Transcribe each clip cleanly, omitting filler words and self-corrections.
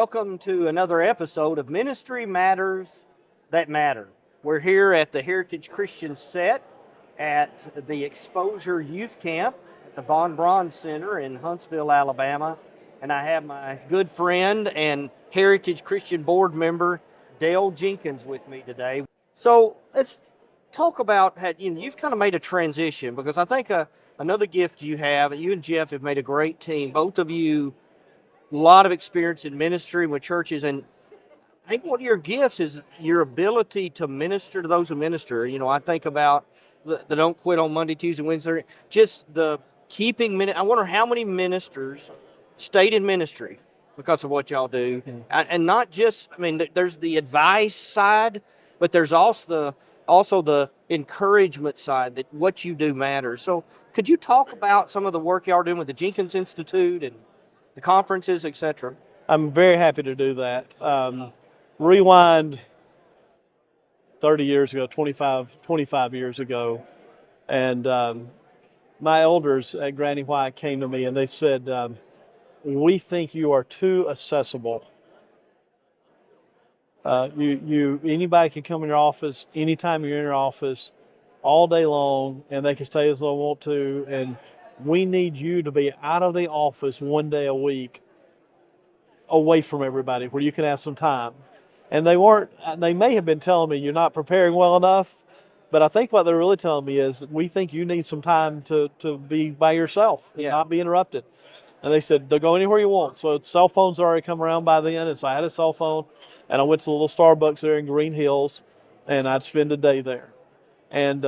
welcome to another episode of Ministry Matters That Matter. We're here at the Heritage Christian Set at the Exposure Youth Camp at the Von Braun Center in Huntsville, Alabama. And I have my good friend and Heritage Christian Board member, Dale Jenkins, with me today. So let's talk about how you've kind of made a transition, because I think another gift you have, and you and Jeff have made a great team. Both of you, a lot of experience in ministry with churches, and I think one of your gifts is your ability to minister to those who minister. I think about the Don't Quit on Monday, Tuesday, Wednesday, just the keeping minute. I wonder how many ministers stayed in ministry because of what y'all do. And not just, there's the advice side, but there's also the encouragement side, that what you do matters. So could you talk about some of the work y'all are doing with the Jenkins Institute and the conferences, etc.? I'm very happy to do that. Rewind 30 years ago, 25 years ago, and my elders at Granny White came to me and they said, we think you are too accessible. Anybody can come in your office anytime you're in your office all day long, and they can stay as long as they want to, and we need you to be out of the office one day a week, away from everybody, where you can have some time. And they may have been telling me you're not preparing well enough, but I think what they're really telling me is we think you need some time to be by yourself and not be interrupted. And they said, they'll go anywhere you want. So cell phones already come around by then, and so I had a cell phone, and I went to the little Starbucks there in Green Hills, and I'd spend a day there. And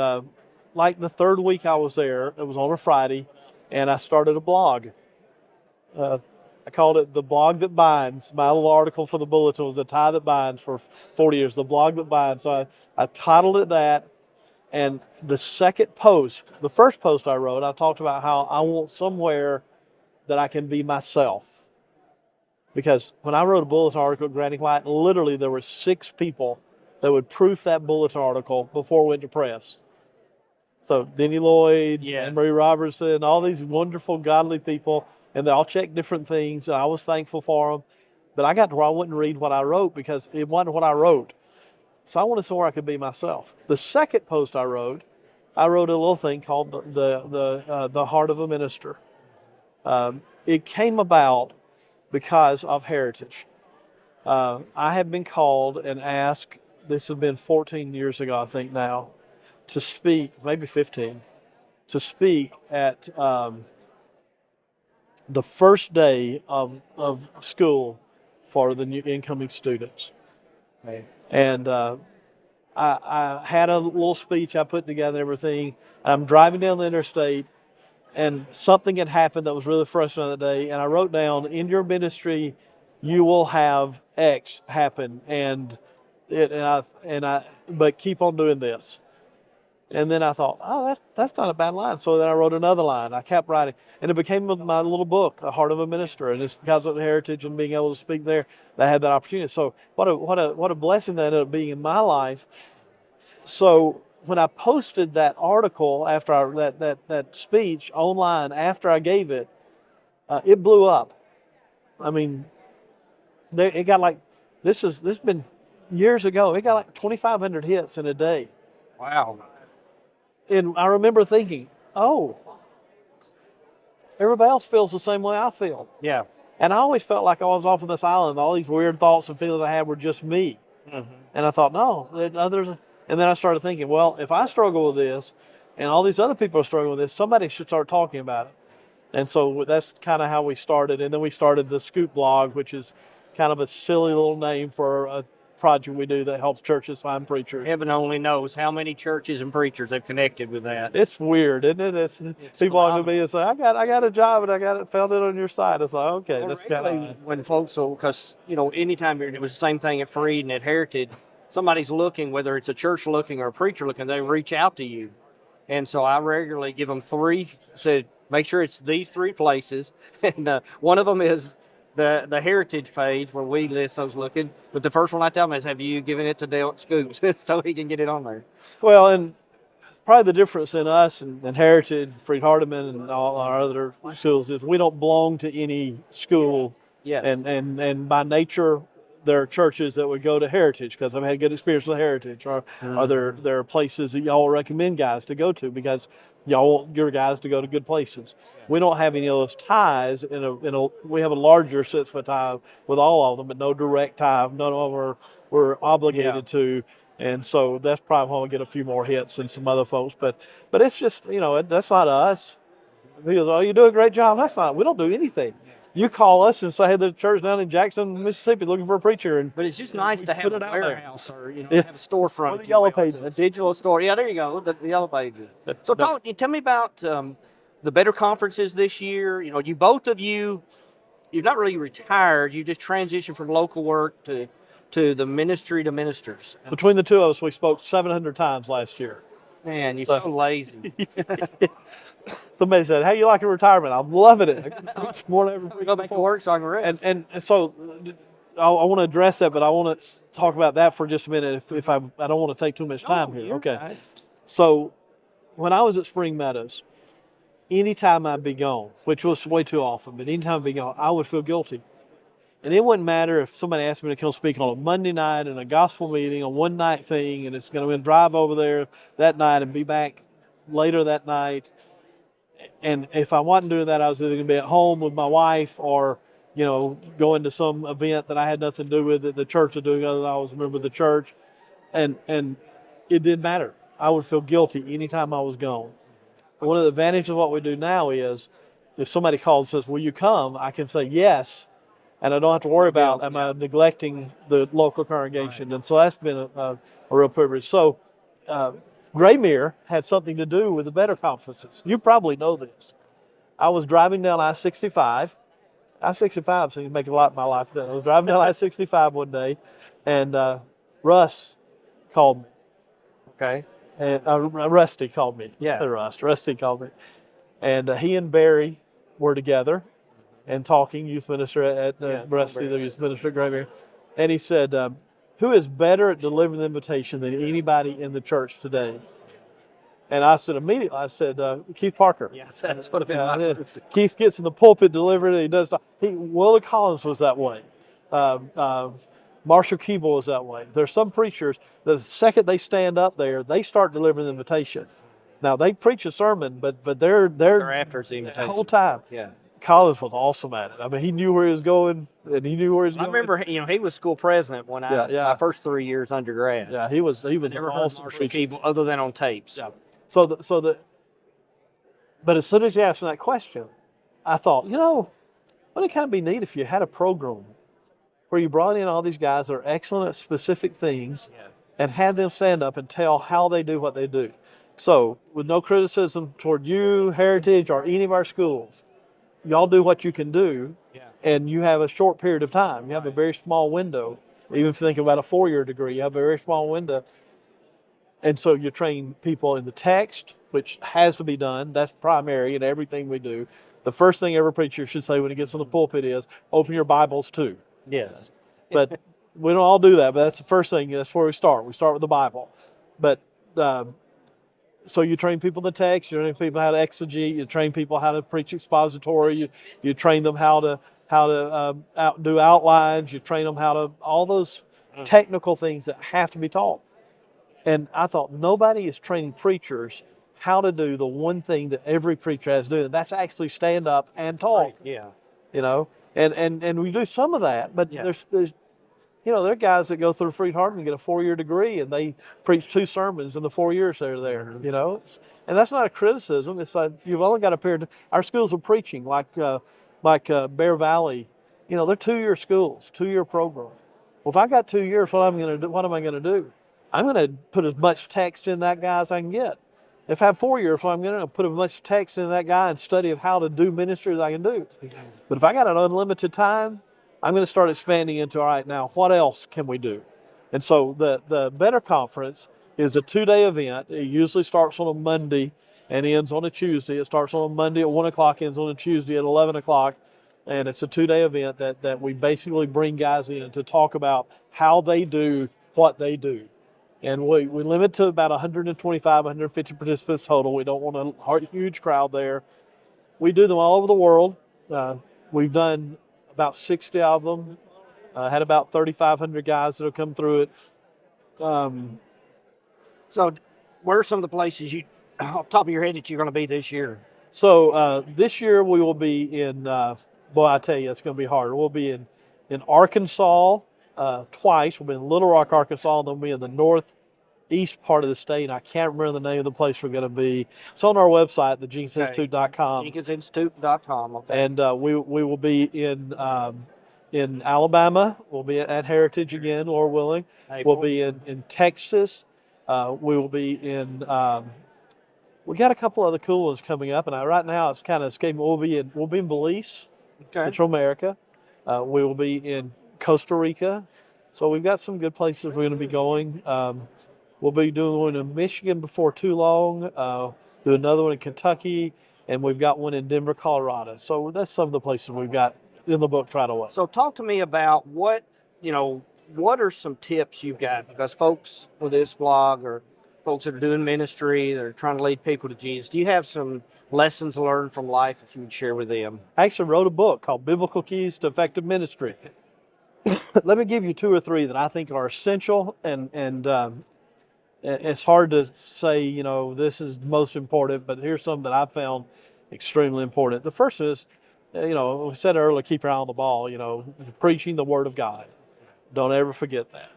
like the third week I was there, it was on a Friday, and I started a blog. I called it The Blog That Binds. My little article for the bulletin was The Tie That Binds for 40 years, The Blog That Binds. So I titled it that. And the first post I wrote, I talked about how I want somewhere that I can be myself. Because when I wrote a bulletin article at Granny White, literally there were 6 people that would proof that bulletin article before it went to press. So Denny Lloyd, Anne Marie Robertson, all these wonderful, godly people, and they all checked different things, and I was thankful for them. But I got to where I wouldn't read what I wrote because it wasn't what I wrote. So I wanted somewhere I could be myself. The second post I wrote a little thing called the Heart of a Minister. It came about because of Heritage. I have been called and asked, this has been 14 years ago, I think now, to speak, maybe 15, to speak at the first day of school for the new incoming students. Okay. And I had a little speech I put together, everything. I'm driving down the interstate, and something had happened that was really frustrating that day. And I wrote down, in your ministry, you will have X happen, but keep on doing this. And then I thought, that's not a bad line. So then I wrote another line. I kept writing. And it became my little book, The Heart of a Minister. And it's because of the Heritage and being able to speak there that I had that opportunity. So what a blessing that ended up being in my life. So when I posted that article after that speech online after I gave it, it blew up. It got this has been years ago. It got like 2,500 hits in a day. Wow. And I remember thinking, everybody else feels the same way I feel. Yeah. And I always felt like I was off on this island. All these weird thoughts and feelings I had were just me. Mm-hmm. And I thought, no, others. And then I started thinking, well, if I struggle with this and all these other people are struggling with this, somebody should start talking about it. And so that's kind of how we started. And then we started the Scoop blog, which is kind of a silly little name for a project we do that helps churches find preachers. Heaven only knows how many churches and preachers have connected with that. It's weird, isn't it? It's people want to me and say, I got a job and found it on your site. It's like, okay, Well, that's kind of when folks because anytime it was the same thing at Freed and at Heritage, somebody's looking, whether it's a church looking or a preacher looking, they reach out to you. And so I regularly give them 3, said, make sure it's these 3 places. And one of them is the Heritage page where we list those looking. But the first one I tell them is, have you given it to Dale at Scoops so he can get it on there? Well, and probably the difference in us and Heritage, Freed Hardeman, and all our other schools is we don't belong to any school Yes. And by nature, there are churches that would go to Heritage because I've had good experience with Heritage, or there are places that y'all recommend guys to go to because y'all want your guys to go to good places. We don't have any of those ties we have a larger sense of tie with all of them, but no direct tie. None of them we're obligated to. And so that's probably why we get a few more hits than some other folks. But it's just, that's not us. He goes, "Oh, you do a great job." That's not. We don't do anything. You call us and say, "Hey, there's a church down in Jackson, Mississippi, looking for a preacher." But it's just nice to have a warehouse or have a storefront. Or the yellow pages. A digital store. Yeah, there you go. The yellow pages. So tell me about the Better Conferences this year. You both of you're not really retired. You just transitioned from local work to the ministry to ministers. Between the two of us, we spoke 700 times last year. Man, you're so lazy. Somebody said, "How you liking retirement?" I'm loving it. More than ever. Go back to work so I can rest. And so I want to address that, but I want to talk about that for just a minute. If I don't want to take too much time here. Okay. Right. So when I was at Spring Meadows, anytime I'd be gone, which was way too often, but anytime I'd be gone, I would feel guilty. And it wouldn't matter if somebody asked me to come speak on a Monday night in a gospel meeting, a one-night thing, and it's going to drive over there that night and be back later that night. And if I wasn't doing that, I was either going to be at home with my wife or, going to some event that I had nothing to do with that the church was doing other than I was a member of the church. And it didn't matter. I would feel guilty anytime I was gone. One of the advantages of what we do now is if somebody calls and says, "Will you come?" I can say yes. And I don't have to worry about am I neglecting the local congregation. Right. And so that's been a real privilege. So Graymere had something to do with the Better Conferences. You probably know this. I was driving down I-65. I-65 seems to make a lot in my life. I was driving down I-65 one day, and Russ called me. Okay. And Rusty called me. Yeah. Rusty called me. And he and Barry were together and talking, youth minister at Rusty, the youth minister at Graymere. And he said, "Who is better at delivering the invitation than anybody in the church today?" And I said immediately, Keith Parker. Yes, that's what it is. Keith gets in the pulpit, delivering it. He does. Willie Collins was that way. Marshall Keeble was that way. There's some preachers, the second they stand up there, they start delivering the invitation. Now, they preach a sermon, but they're after the invitation the whole time. Yeah. Collins was awesome at it. I mean, he knew where he was going, and he knew where he was going. I remember, he was school president when my first 3 years undergrad. Yeah, he was never heard awesome Marshall Keeble other than on tapes. Yeah. But as soon as you asked me that question, I thought, wouldn't it kind of be neat if you had a program where you brought in all these guys that are excellent at specific things and had them stand up and tell how they do what they do. So, with no criticism toward you, Heritage, or any of our schools, y'all do what you can do, and you have a short period of time. You have a very small window. Even if you think about a 4-year degree, you have a very small window. And so you train people in the text, which has to be done. That's primary in everything we do. The first thing every preacher should say when he gets on the pulpit is, "Open your Bibles too." Yes. But we don't all do that, but that's the first thing. That's where we start. We start with the Bible. But so you train people in the text, you train people how to exegete, you train people how to preach expository, you train them how to do outlines, you train them how to, all those technical things that have to be taught. And I thought, nobody is training preachers how to do the one thing that every preacher has to do, and that's actually stand up and talk. Right. Yeah. And we do some of that, but there's there are guys that go through Freed-Hardeman and get a 4-year degree, and they preach 2 sermons in the 4 years they're there. And that's not a criticism. It's like you've only got a period. Our schools are preaching like Bear Valley. They're 2-year schools, 2-year program. Well, if I got 2 years, what am I going to do? I'm going to put as much text in that guy as I can get. If I have 4 years, well, I'm going to put as much text in that guy and study of how to do ministry as I can do. But if I got an unlimited time, I'm going to start expanding into, all right, now what else can we do? And so the Better Conference is a 2-day event. It usually starts on a Monday and ends on a Tuesday. It starts on a Monday at 1 o'clock, ends on a Tuesday at 11 o'clock. And it's a 2-day event that we basically bring guys in to talk about how they do what they do. And we limit to about 125, 150 participants total. We don't want a huge crowd there. We do them all over the world. We've done about 60 of them. Had about 3,500 guys that have come through it. So, where are some of the places you, off the top of your head, that you're going to be this year? So this year we will be in, boy, I tell you, it's going to be hard. We'll be in Arkansas twice. We'll be in Little Rock, Arkansas, and then we'll be in the northeast part of the state. I can't remember the name of the place we're going to be. It's on our website, the JenkinsInstitute.com. JenkinsInstitute.com. Okay. And we will be in Alabama. We'll be at Heritage again, Lord willing. April. We'll be in Texas. We will be in. We got a couple other cool ones coming up, and right now it's kind of escaping. We'll be in Belize, Central America. We will be in Costa Rica. So we've got some good places we're going to be going. We'll be doing one in Michigan before too long. Do another one in Kentucky, and we've got one in Denver, Colorado. So that's some of the places we've got in the book right away. So talk to me about what are some tips you've got, because folks with this blog or folks that are doing ministry, they're trying to lead people to Jesus. Do you have some lessons learned from life that you would share with them? I actually wrote a book called Biblical Keys to Effective Ministry. Let me give you 2 or 3 that I think are essential, and it's hard to say, this is most important, but here's some that I found extremely important. The first is, we said earlier, keep your eye on the ball, preaching the Word of God. Don't ever forget that.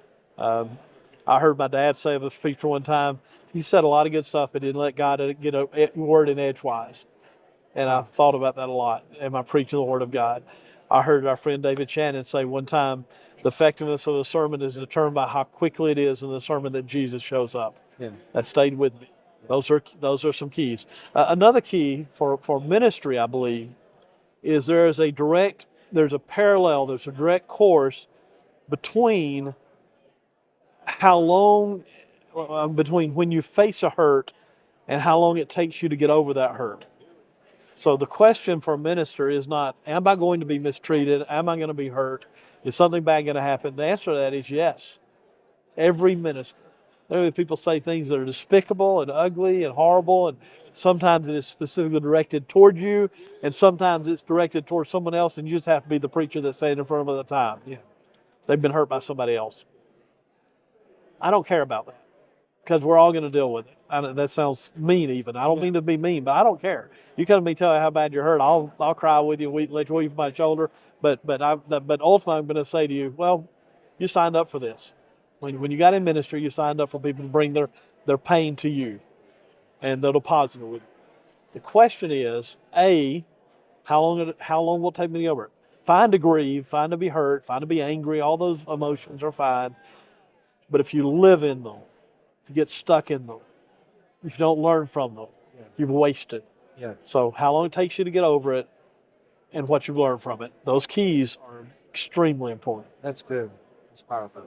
I heard my dad say of a preacher one time, he said a lot of good stuff, but didn't let God get a word in edgewise. And I thought about that a lot. Am I preaching the Word of God? I heard our friend David Shannon say one time, the effectiveness of a sermon is determined by how quickly it is in the sermon that Jesus shows up. Yeah. That stayed with me. Those are some keys. Another key for ministry, I believe, is there's a direct course between between when you face a hurt and how long it takes you to get over that hurt. So the question for a minister is not, am I going to be mistreated? Am I going to be hurt? Is something bad going to happen? The answer to that is yes. Every minister. There are people say things that are despicable and ugly and horrible, and sometimes it is specifically directed toward you, and sometimes it's directed towards someone else, and you just have to be the preacher that's standing in front of them at the time. Yeah. They've been hurt by somebody else. I don't care about that, because we're all going to deal with it. That sounds mean even. I don't mean to be mean, but I don't care. You come to me, tell me how bad you're hurt. I'll cry with you, let you weep my shoulder. But ultimately I'm going to say to you, well, you signed up for this. When you got in ministry, you signed up for people to bring their pain to you, and they'll deposit it with you. The question is, how long will it take me to get over it? Fine to grieve, fine to be hurt, fine to be angry. All those emotions are fine. But if you live in them, if you get stuck in them, if you don't learn from them, you've wasted. Yeah. So how long it takes you to get over it and what you've learned from it, those keys are extremely important. That's good. That's powerful.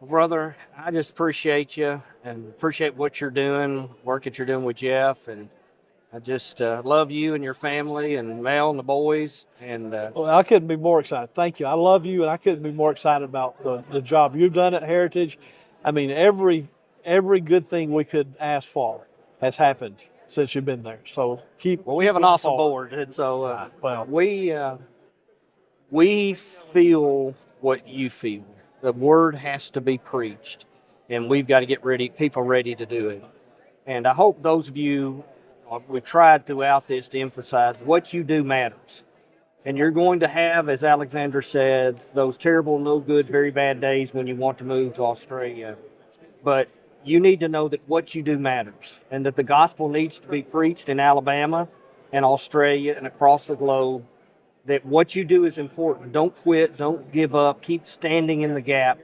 Well, brother, I just appreciate you and appreciate what you're doing, work that you're doing with Jeff, and I just love you and your family and Mel and the boys. And well, I couldn't be more excited. Thank you. I love you, and I couldn't be more excited about the job you've done at Heritage. I mean, every good thing we could ask for has happened since you've been there. So we have an awesome board, and so we feel what you feel. The word has to be preached, and we've got to get people ready to do it. And I hope those of you, we've tried throughout this to emphasize what you do matters. And you're going to have, as Alexander said, those terrible, no good, very bad days when you want to move to Australia. But you need to know that what you do matters, and that the gospel needs to be preached in Alabama and Australia and across the globe, that what you do is important. Don't quit, don't give up, keep standing in the gap,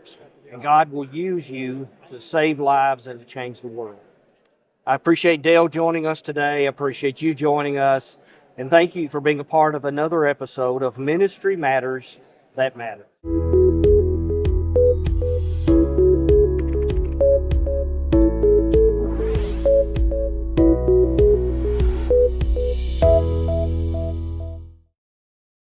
and God will use you to save lives and to change the world. I appreciate Dale joining us today. I appreciate you joining us. And thank you for being a part of another episode of Ministry Matters That Matter.